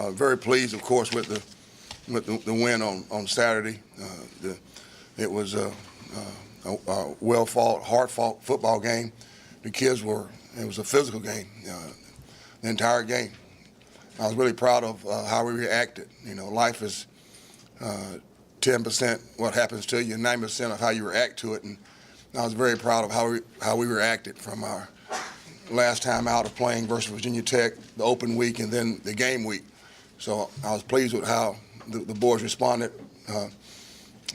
Very pleased, of course, with the win on Saturday. It was a well-fought, hard-fought football game. The kids it was a physical game, the entire game. I was really proud of how we reacted. You know, life is 10% what happens to you, 90% of how you react to it. And I was very proud of how we reacted from our last time out of playing versus Virginia Tech, the open week, and then the game week. So I was pleased with how the boys responded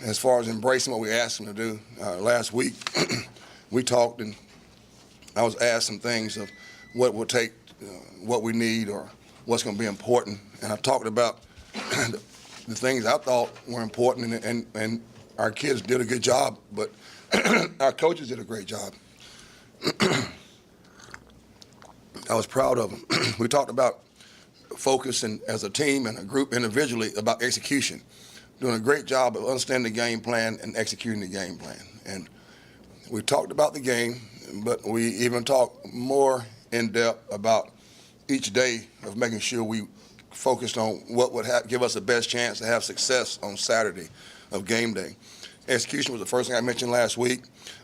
as far as embracing what we asked them to do. Last week, we talked, and I was asked some things of what would take, what we need, or what's going to be important. And I talked about the things I thought were important, and our kids did a good job, but our coaches did a great job. I was proud of them. We talked about focusing as a team and a group individually about execution, doing a great job of understanding the game plan and executing the game plan. And we talked about the game, but we even talked more in depth about each day of making sure we focused on what would give us the best chance to have success on Saturday of game day. Execution was the first thing I mentioned last week.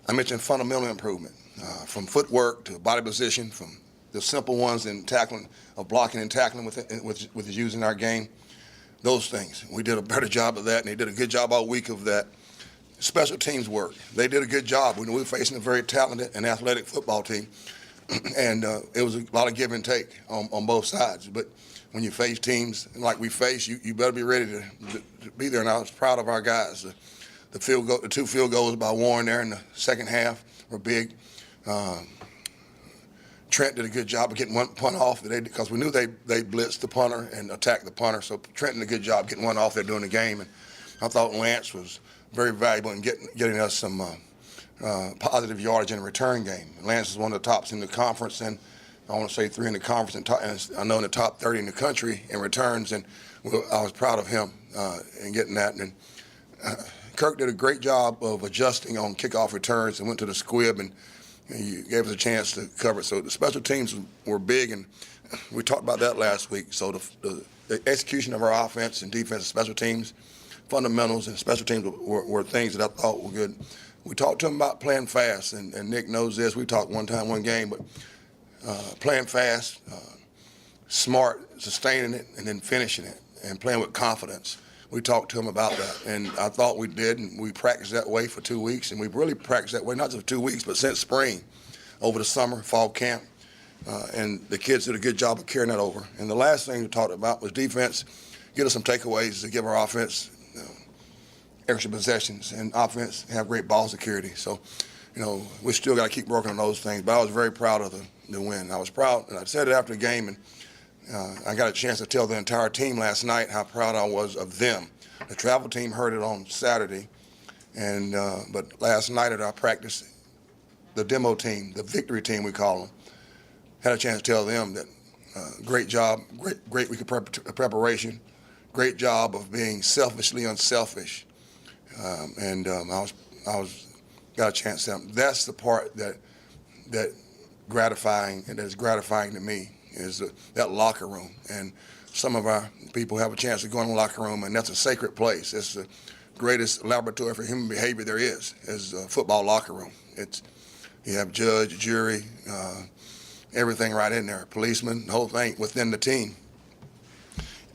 I mentioned fundamental improvement, from footwork to body position, from the simple ones in tackling, of blocking and tackling with using our game. Those things. We did a better job of that, and they did a good job all week of that. Special teams work. They did a good job. We were facing a very talented and athletic football team, and it was a lot of give and take on both sides. But when you face teams like we face, you better be ready to be there. And I was proud of our guys. The two field goals by Warren there in the second half were big. Trent did a good job of getting one punt off because we knew they blitzed the punter and attacked the punter. So Trent did a good job getting one off there during the game. And I thought Lance was very valuable in getting us some positive yardage in the return game. Lance is one of the tops in the conference, and I want to say 3 in the conference, and I know in the top 30 in the country in returns. And I was proud of him in getting that. And Kirk did a great job of adjusting on kickoff returns and went to the squib, and he gave us a chance to cover it. So the special teams were big, and we talked about that last week. So the execution of our offense and defense and special teams, fundamentals and special teams were things that I thought were good. We talked to him about playing fast, and Nick knows this. We talked one game, but playing fast, smart, sustaining it, and then finishing it, and playing with confidence. We talked to him about that, and I thought we did, and we practiced that way for 2 weeks, and we've really practiced that way not just for 2 weeks, but since spring, over the summer, fall camp, and the kids did a good job of carrying that over. And the last thing we talked about was defense, get us some takeaways to give our offense extra possessions, and offense have great ball security. So, we still got to keep working on those things, but I was very proud of the win. I was proud, and I said it after the game, and I got a chance to tell the entire team last night how proud I was of them. The travel team heard it on Saturday, but last night at our practice, the demo team, the victory team we call them, had a chance to tell them that great job, great week of preparation, great job of being selfishly unselfish, and I got a chance to tell them. That's the part that gratifying, and that's gratifying to me, is that locker room. And some of our people have a chance to go in the locker room, and that's a sacred place. It's the greatest laboratory for human behavior there is a football locker room. You have judge, jury, everything right in there, policeman, the whole thing within the team.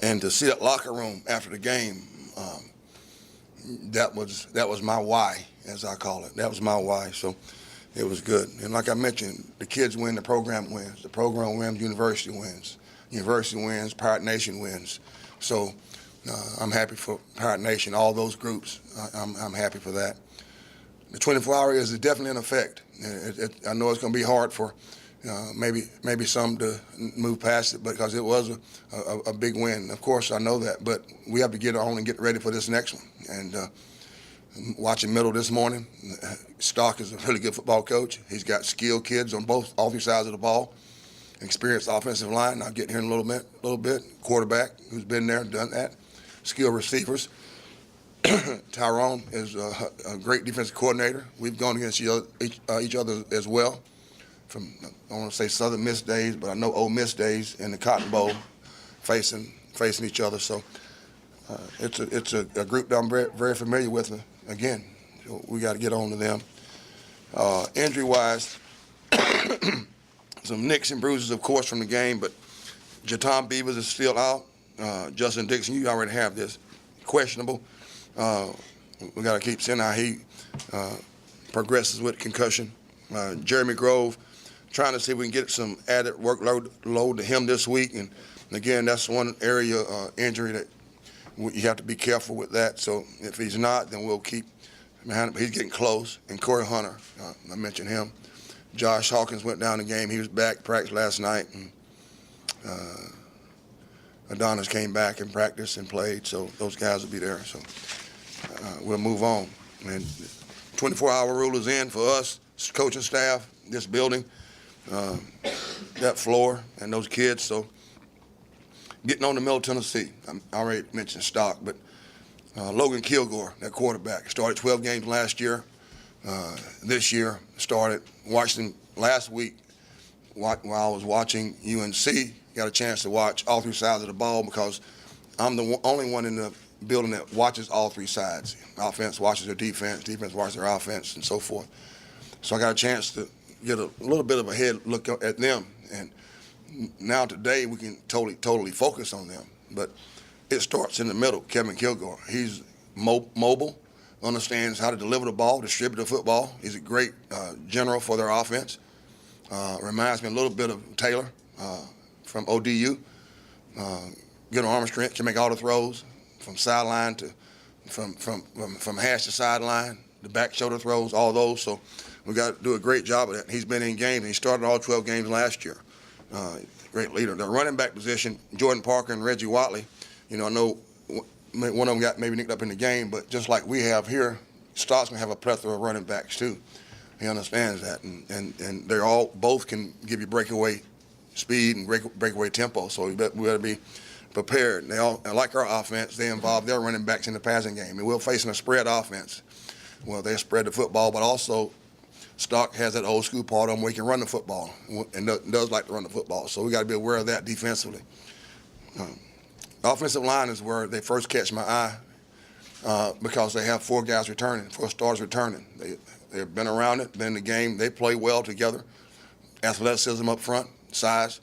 And to see that locker room after the game, that was my why, as I call it. That was my why. So it was good. And like I mentioned, the kids win, the program wins. The program wins, university wins. University wins, Pirate Nation wins. So I'm happy for Pirate Nation, all those groups. I'm happy for that. The 24-hour is definitely in effect. I know it's going to be hard for maybe some to move past it, because it was a big win. Of course, I know that, but we have to get on and get ready for this next one. And watching Middle this morning, Stock is a really good football coach. He's got skilled kids on all three sides of the ball, experienced offensive line. I'll get here in a little bit. Quarterback who's been there and done that. Skilled receivers. Tyrone is a great defensive coordinator. We've gone against each other as well. From, I don't want to say Southern Miss days, but I know Ole Miss days in the Cotton Bowl, facing facing each other. So it's a group that I'm very familiar with. Again, we got to get on to them. Injury-wise, some nicks and bruises, of course, from the game, but Jaton Beavers is still out. Justin Dixon, you already have this, questionable. We got to keep seeing how he progresses with concussion. Jeremy Grove, trying to see if we can get some added workload to him this week. And again, that's one area injury that you have to be careful with that. So if he's not, then we'll keep behind him. He's getting close. And Corey Hunter, I mentioned him. Josh Hawkins went down the game. He was back, practiced last night. And Adonis came back and practiced and played. So those guys will be there. So we'll move on. And 24-hour rule is in for us, coaching staff, this building, that floor, and those kids. So getting on to Middle Tennessee, I already mentioned Stock, but Logan Kilgore, that quarterback, started 12 games last year. This year started, watched him last week while I was watching UNC. Got a chance to watch all three sides of the ball because I'm the only one in the building that watches all three sides. Offense watches their defense, defense watches their offense, and so forth. So I got a chance to get a little bit of a head look at them. And now today we can totally focus on them. But it starts in the middle. Kevin Kilgore, he's mobile, understands how to deliver the ball, distribute the football. He's a great general for their offense. Reminds me a little bit of Taylor from ODU. Good arm strength, can make all the throws from sideline to from hash to sideline, the back shoulder throws, all those. So we got to do a great job of that. He's been in games. He started all 12 games last year. Great leader. The running back position, Jordan Parker and Reggie Watley. I know one of them got maybe nicked up in the game, but just like we have here, Stock's gonna have a plethora of running backs too. He understands that, and they're both can give you breakaway speed and breakaway tempo. So we got to be prepared. They all, like our offense, they involve their running backs in the passing game. And we're facing a spread offense. Well, they spread the football, but also Stock has that old school part of them where he can run the football and does like to run the football. So we got to be aware of that defensively. Offensive line is where they first catch my eye because they have four stars returning. They've been around it, been in the game. They play well together. Athleticism up front, size.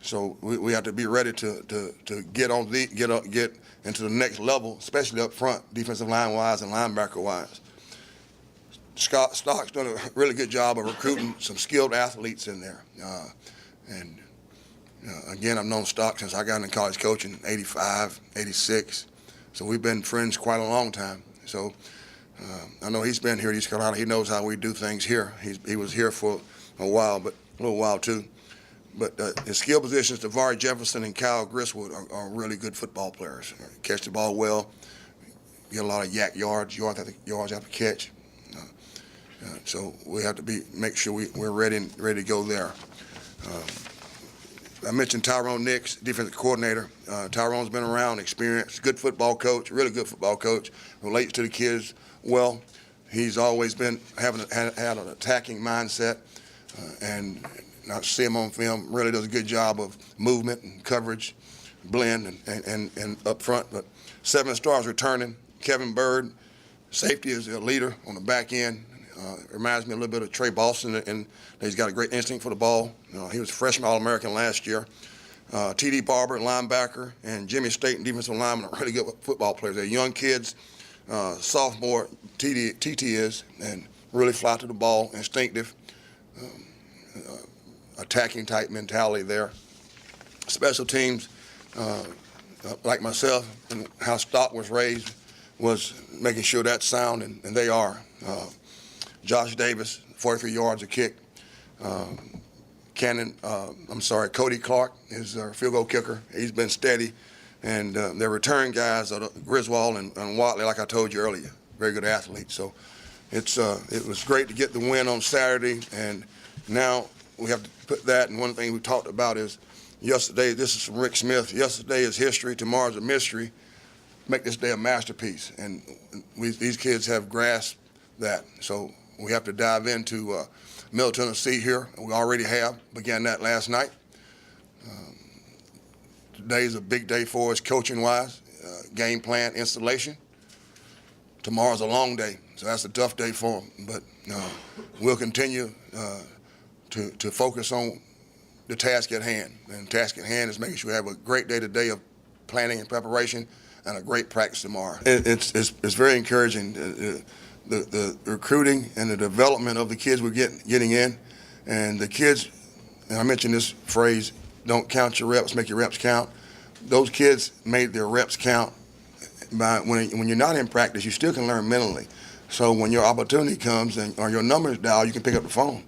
So we have to be ready to get into the next level, especially up front, defensive line wise and linebacker wise. Stock's done a really good job of recruiting some skilled athletes in there. Again, I've known Stock since I got into college coaching in 85, 86. So we've been friends quite a long time. So I know he's been here at East Carolina. He knows how we do things here. He was here for a little while too. But his skill positions, Tavari Jefferson and Kyle Griswold are really good football players. Catch the ball well, get a lot of yards after catch. So we have to make sure we're ready to go there. I mentioned Tyrone Nix, defensive coordinator. Tyrone's been around, experienced, good football coach, really good football coach, relates to the kids well. He's always been had an attacking mindset, and I see him on film, really does a good job of movement and coverage, blend, and up front. But 7 stars returning. Kevin Bird, safety is a leader on the back end. Reminds me a little bit of Trey Boston, and he's got a great instinct for the ball. He was a freshman All-American last year. T.D. Barber, linebacker, and Jimmy Staten, defensive lineman, are really good football players. They're young kids. Sophomore, TT is, and really fly to the ball, instinctive, attacking type mentality there. Special teams, like myself, and how Stock was raised, was making sure that's sound, and they are. Josh Davis, 43 yards a kick. Cody Clark is our field goal kicker. He's been steady. And their return guys are Griswold and Watley, like I told you earlier, very good athletes. So it was great to get the win on Saturday, and now we have to put that. And one thing we talked about is yesterday, this is from Rick Smith, yesterday is history, tomorrow's a mystery. Make this day a masterpiece. And these kids have grasped that. So we have to dive into Middle Tennessee here. We already have, began that last night. today's a big day for us coaching-wise, game plan installation. Tomorrow's a long day, so that's a tough day for them. But we'll continue to focus on the task at hand. And the task at hand is making sure we have a great day today of planning and preparation and a great practice tomorrow. It's very encouraging, the recruiting and the development of the kids we're getting in. And the kids, and I mentioned this phrase, don't count your reps, make your reps count. Those kids made their reps count. When you're not in practice, you still can learn mentally. So when your opportunity comes or your number is dialed, you can pick up the phone.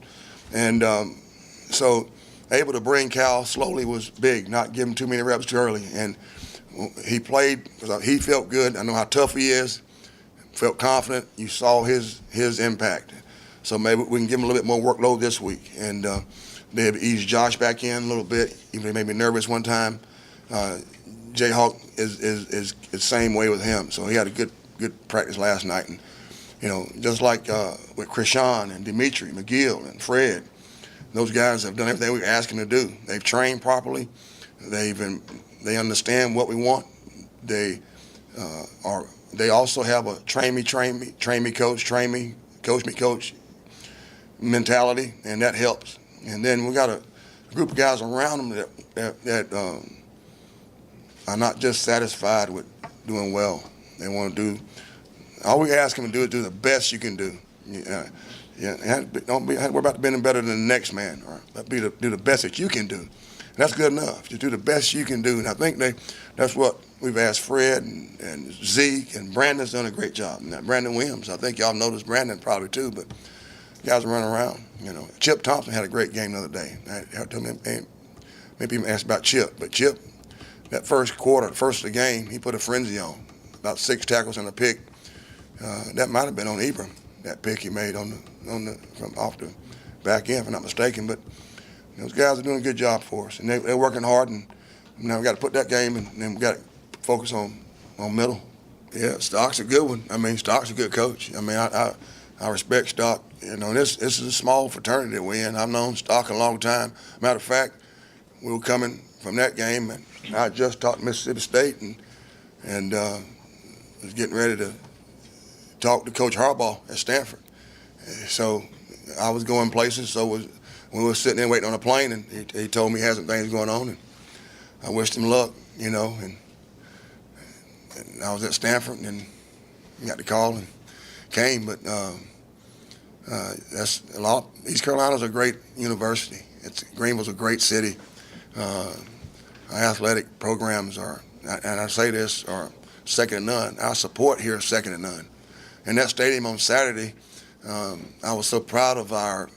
And so able to bring Cal slowly was big, not give him too many reps too early. And he played because he felt good. I know how tough he is, felt confident. You saw his impact. So maybe we can give him a little bit more workload this week. And they've eased Josh back in a little bit, even though he made me nervous one time. Jayhawk is the same way with him. So he had a good practice last night. And, just like with Krishan and Dimitri, McGill and Fred, those guys have done everything we asked them to do. They've trained properly. They understand what we want. They also have a train me, coach me, coach mentality, and that helps. And then we got a group of guys around them that are not just satisfied with doing well. They want to do, all we ask them to do is do the best you can do. Don't worry about being better than the next man, or do the best that you can do. And that's good enough. Just do the best you can do. And I think that's what we've asked Fred and Zeke, and Brandon's done a great job. And Brandon Williams, I think y'all noticed Brandon probably too, but guys are running around. Chip Thompson had a great game the other day. I told him, maybe even asked about Chip, but Chip, that first quarter, first of the game, he put a frenzy on. About 6 tackles and a pick. That might have been on Ibram, that pick he made from off the back end, if I'm not mistaken. But those guys are doing a good job for us, and they're working hard. And now we got to put that game, and then we got to focus on middle. Yeah, Stock's a good one. I mean, Stock's a good coach. I mean, I respect Stock. This is a small fraternity that we're in. I've known Stock a long time. Matter of fact, we were coming from that game, and I just talked to Mississippi State, and was getting ready to talk to Coach Harbaugh at Stanford. So I was going places. So when we were sitting there waiting on a plane, and he told me he had some things going on, and I wished him luck, and I was at Stanford, and got the call and came. But that's a lot. East Carolina's a great university. Greenville's a great city. Our athletic programs are, and I say this, are second to none. Our support here is second to none. In that stadium on Saturday, I was so proud of our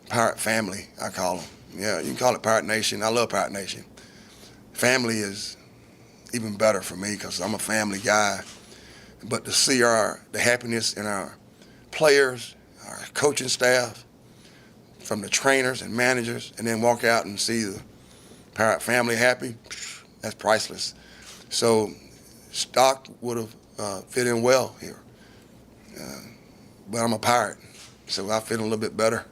Pirate family, I call them. Yeah, you can call it Pirate Nation. I love Pirate Nation. Family is even better for me because I'm a family guy. But to see the happiness in our players, our coaching staff, from the trainers and managers, and then walk out and see the Pirate family happy, that's priceless. So Stock would have fit in well here. But I'm a Pirate, so I fit in a little bit better.